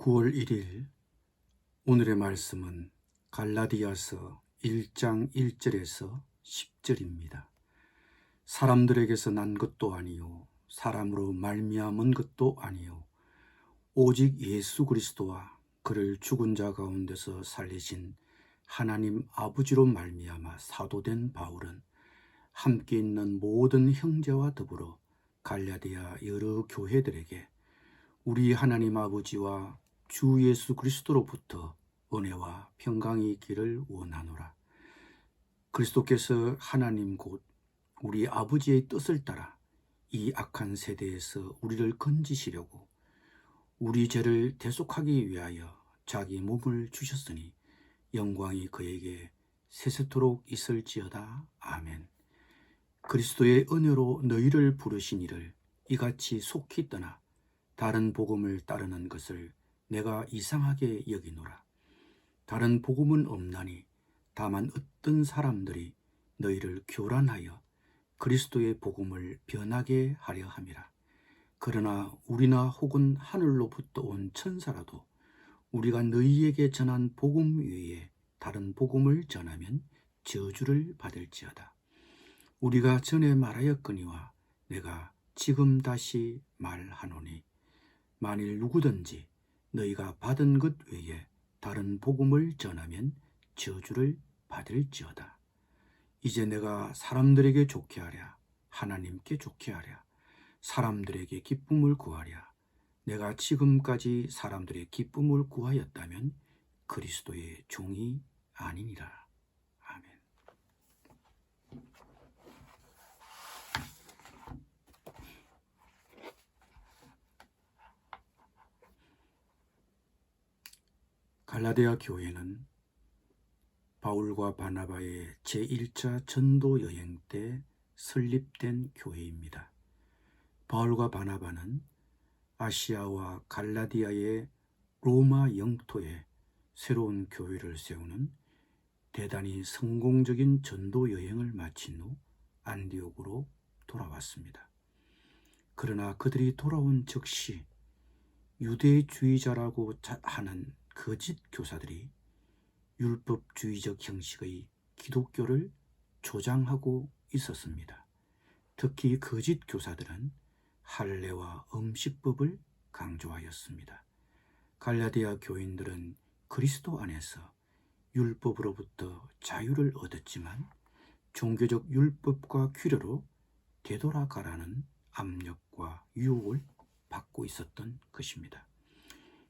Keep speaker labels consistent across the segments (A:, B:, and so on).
A: 9월 1일 오늘의 말씀은 갈라디아서 1장 1절에서 10절입니다. 사람들에게서 난 것도 아니요 사람으로 말미암은 것도 아니요 오직 예수 그리스도와 그를 죽은 자 가운데서 살리신 하나님 아버지로 말미암아 사도된 바울은 함께 있는 모든 형제와 더불어 갈라디아 여러 교회들에게 우리 하나님 아버지와 주 예수 그리스도로부터 은혜와 평강이 있기를 원하노라. 그리스도께서 하나님 곧 우리 아버지의 뜻을 따라 이 악한 세대에서 우리를 건지시려고 우리 죄를 대속하기 위하여 자기 몸을 주셨으니 영광이 그에게 세세토록 있을지어다. 아멘. 그리스도의 은혜로 너희를 부르신 이를 이같이 속히 떠나 다른 복음을 따르는 것을 내가 이상하게 여기노라. 다른 복음은 없나니 다만 어떤 사람들이 너희를 교란하여 그리스도의 복음을 변하게 하려 함이라. 그러나 우리나 혹은 하늘로부터 온 천사라도 우리가 너희에게 전한 복음 외에 다른 복음을 전하면 저주를 받을지어다. 우리가 전에 말하였거니와 내가 지금 다시 말하노니 만일 누구든지 너희가 받은 것 외에 다른 복음을 전하면 저주를 받을지어다. 이제 내가 사람들에게 좋게 하랴 하나님께 좋게 하랴 사람들에게 기쁨을 구하랴. 내가 지금까지 사람들의 기쁨을 구하였다면 그리스도의 종이 아니니라. 아멘. 갈라디아 교회는 바울과 바나바의 제1차 전도 여행 때 설립된 교회입니다. 바울과 바나바는 아시아와 갈라디아의 로마 영토에 새로운 교회를 세우는 대단히 성공적인 전도 여행을 마친 후 안디옥으로 돌아왔습니다. 그러나 그들이 돌아온 즉시 유대주의자라고 하는 거짓 교사들이 율법주의적 형식의 기독교를 조장하고 있었습니다. 특히 거짓 교사들은 할례와 음식법을 강조하였습니다. 갈라디아 교인들은 그리스도 안에서 율법으로부터 자유를 얻었지만 종교적 율법과 규례로 되돌아가라는 압력과 유혹을 받고 있었던 것입니다.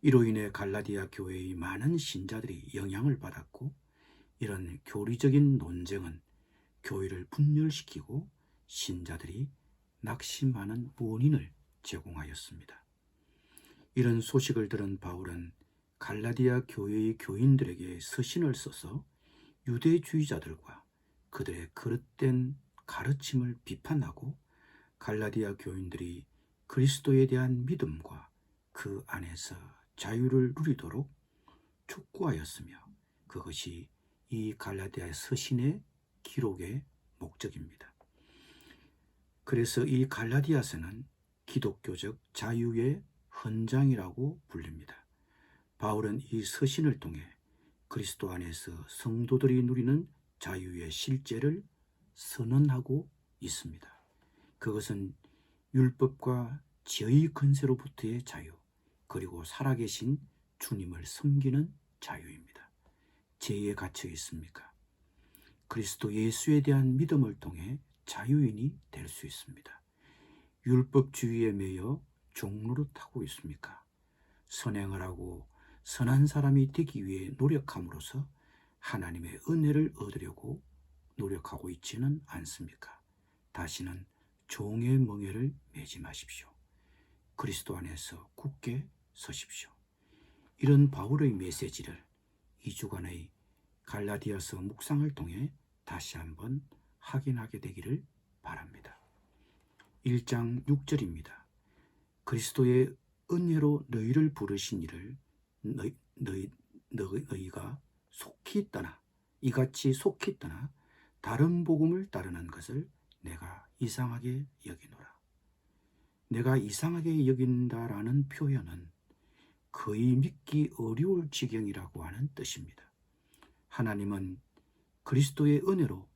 A: 이로 인해 갈라디아 교회의 많은 신자들이 영향을 받았고 이런 교리적인 논쟁은 교회를 분열시키고 신자들이 낙심하는 원인을 제공하였습니다. 이런 소식을 들은 바울은 갈라디아 교회의 교인들에게 서신을 써서 유대주의자들과 그들의 그릇된 가르침을 비판하고 갈라디아 교인들이 그리스도에 대한 믿음과 그 안에서 자유를 누리도록 촉구하였으며 그것이 이 갈라디아 서신의 기록의 목적입니다. 그래서 이 갈라디아서는 기독교적 자유의 헌장이라고 불립니다. 바울은 이 서신을 통해 그리스도 안에서 성도들이 누리는 자유의 실제를 선언하고 있습니다. 그것은 율법과 죄의 권세로부터의 자유, 그리고 살아계신 주님을 섬기는 자유입니다. 죄에 갇혀 있습니까? 그리스도 예수에 대한 믿음을 통해 자유인이 될 수 있습니다. 율법주의에 매여 종노릇하고 있습니까? 선행을 하고 선한 사람이 되기 위해 노력함으로써 하나님의 은혜를 얻으려고 노력하고 있지는 않습니까? 다시는 종의 멍에를 매지 마십시오. 그리스도 안에서 굳게 서십시오. 이런 바울의 메시지를 2주간의 갈라디아서 묵상을 통해 다시 한번 확인하게 되기를 바랍니다. 1장 6절입니다. 그리스도의 은혜로 너희를 부르신 이를 너희가 속히 떠나 이같이 속히 떠나 다른 복음을 따르는 것을 내가 이상하게 여기노라. 내가 이상하게 여긴다라는 표현은 거의 믿기 어려울 지경이라고 하는 뜻입니다. 하나님은 그리스도의 은혜로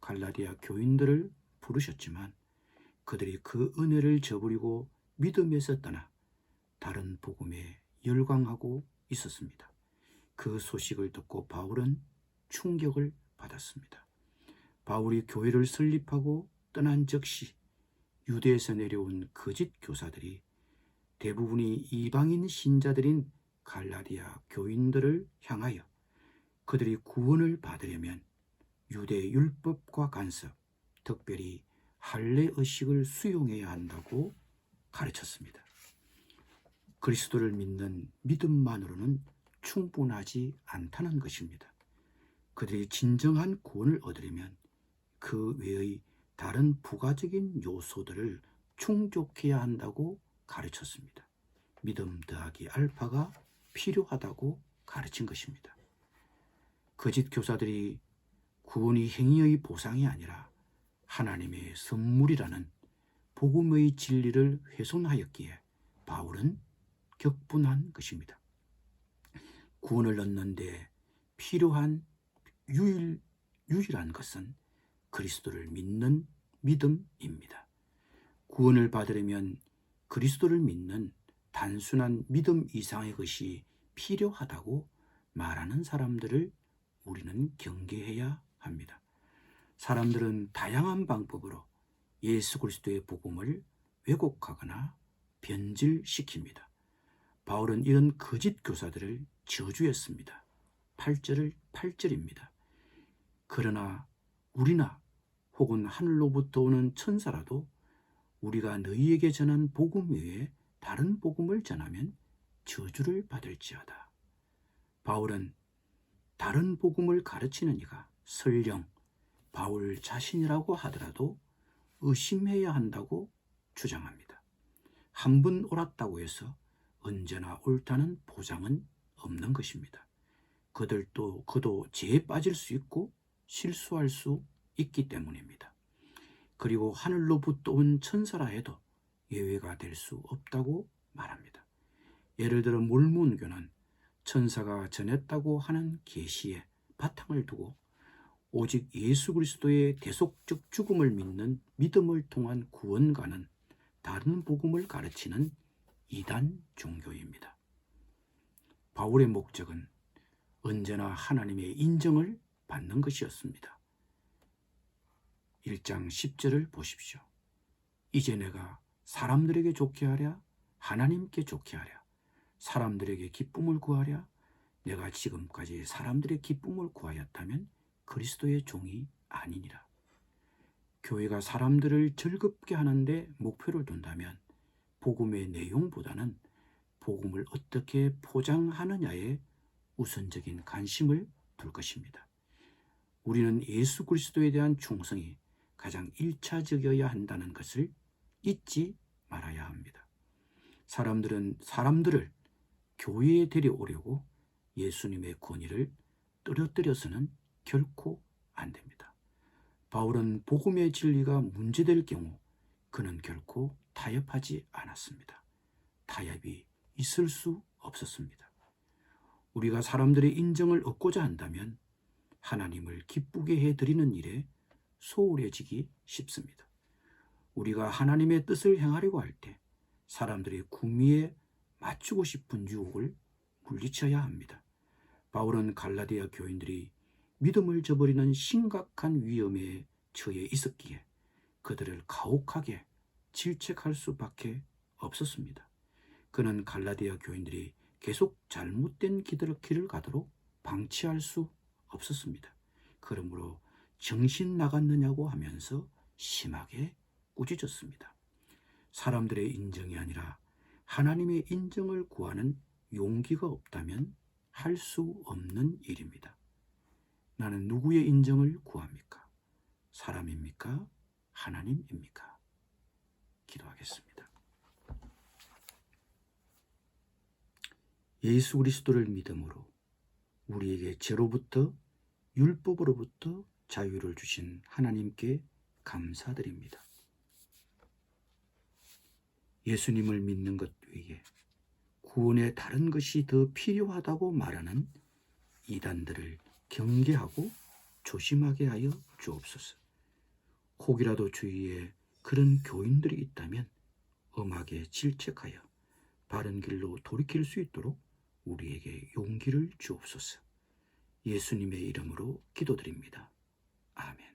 A: 갈라디아 교인들을 부르셨지만 그들이 그 은혜를 저버리고 믿음에서 떠나 다른 복음에 열광하고 있었습니다. 그 소식을 듣고 바울은 충격을 받았습니다. 바울이 교회를 설립하고 떠난 즉시 유대에서 내려온 거짓 교사들이 대부분이 이방인 신자들인 갈라디아 교인들을 향하여 그들이 구원을 받으려면 유대 율법과 간섭, 특별히 할례 의식을 수용해야 한다고 가르쳤습니다. 그리스도를 믿는 믿음만으로는 충분하지 않다는 것입니다. 그들이 진정한 구원을 얻으려면 그 외의 다른 부가적인 요소들을 충족해야 한다고 가르쳤습니다. 믿음 더하기 알파가 필요하다고 가르친 것입니다. 거짓 교사들이 구원이 행위의 보상이 아니라 하나님의 선물이라는 복음의 진리를 훼손하였기에 바울은 격분한 것입니다. 구원을 얻는데 필요한 유일한 것은 그리스도를 믿는 믿음입니다. 구원을 받으려면 그리스도를 믿는 단순한 믿음 이상의 것이 필요하다고 말하는 사람들을 우리는 경계해야 합니다. 사람들은 다양한 방법으로 예수 그리스도의 복음을 왜곡하거나 변질시킵니다. 바울은 이런 거짓 교사들을 저주했습니다. 8절입니다. 그러나 우리나 혹은 하늘로부터 오는 천사라도 우리가 너희에게 전한 복음 외에 다른 복음을 전하면 저주를 받을지어다. 바울은 다른 복음을 가르치는 이가 설령 바울 자신이라고 하더라도 의심해야 한다고 주장합니다. 한 번 옳았다고 해서 언제나 옳다는 보장은 없는 것입니다. 그도 죄에 빠질 수 있고 실수할 수 있기 때문입니다. 그리고 하늘로부터 온 천사라 해도 예외가 될 수 없다고 말합니다. 예를 들어 몰몬교는 천사가 전했다고 하는 계시에 바탕을 두고 오직 예수 그리스도의 대속적 죽음을 믿는 믿음을 통한 구원과는 다른 복음을 가르치는 이단 종교입니다. 바울의 목적은 언제나 하나님의 인정을 받는 것이었습니다. 1장 10절을 보십시오. 이제 내가 사람들에게 좋게 하랴 하나님께 좋게 하랴 사람들에게 기쁨을 구하랴 내가 지금까지 사람들의 기쁨을 구하였다면 그리스도의 종이 아니니라. 교회가 사람들을 즐겁게 하는데 목표를 둔다면 복음의 내용보다는 복음을 어떻게 포장하느냐에 우선적인 관심을 둘 것입니다. 우리는 예수 그리스도에 대한 충성이 가장 1차적이어야 한다는 것을 잊지 말아야 합니다. 사람들은 사람들을 교회에 데려오려고 예수님의 권위를 떨어뜨려서는 결코 안 됩니다. 바울은 복음의 진리가 문제될 경우 그는 결코 타협하지 않았습니다. 타협이 있을 수 없었습니다. 우리가 사람들의 인정을 얻고자 한다면 하나님을 기쁘게 해드리는 일에 소홀해지기 쉽습니다. 우리가 하나님의 뜻을 행하려고 할 때 사람들의 구미에 맞추고 싶은 유혹을 물리쳐야 합니다. 바울은 갈라디아 교인들이 믿음을 저버리는 심각한 위험에 처해 있었기에 그들을 가혹하게 질책할 수밖에 없었습니다. 그는 갈라디아 교인들이 계속 잘못된 길을 가도록 방치할 수 없었습니다. 그러므로 정신 나갔느냐고 하면서 심하게 꾸짖었습니다. 사람들의 인정이 아니라 하나님의 인정을 구하는 용기가 없다면 할 수 없는 일입니다. 나는 누구의 인정을 구합니까? 사람입니까? 하나님입니까? 기도하겠습니다. 예수 그리스도를 믿음으로 우리에게 죄로부터 율법으로부터 자유를 주신 하나님께 감사드립니다. 예수님을 믿는 것 외에 구원에 다른 것이 더 필요하다고 말하는 이단들을 경계하고 조심하게 하여 주옵소서. 혹이라도 주위에 그런 교인들이 있다면 엄하게 질책하여 바른 길로 돌이킬 수 있도록 우리에게 용기를 주옵소서. 예수님의 이름으로 기도드립니다. 아멘.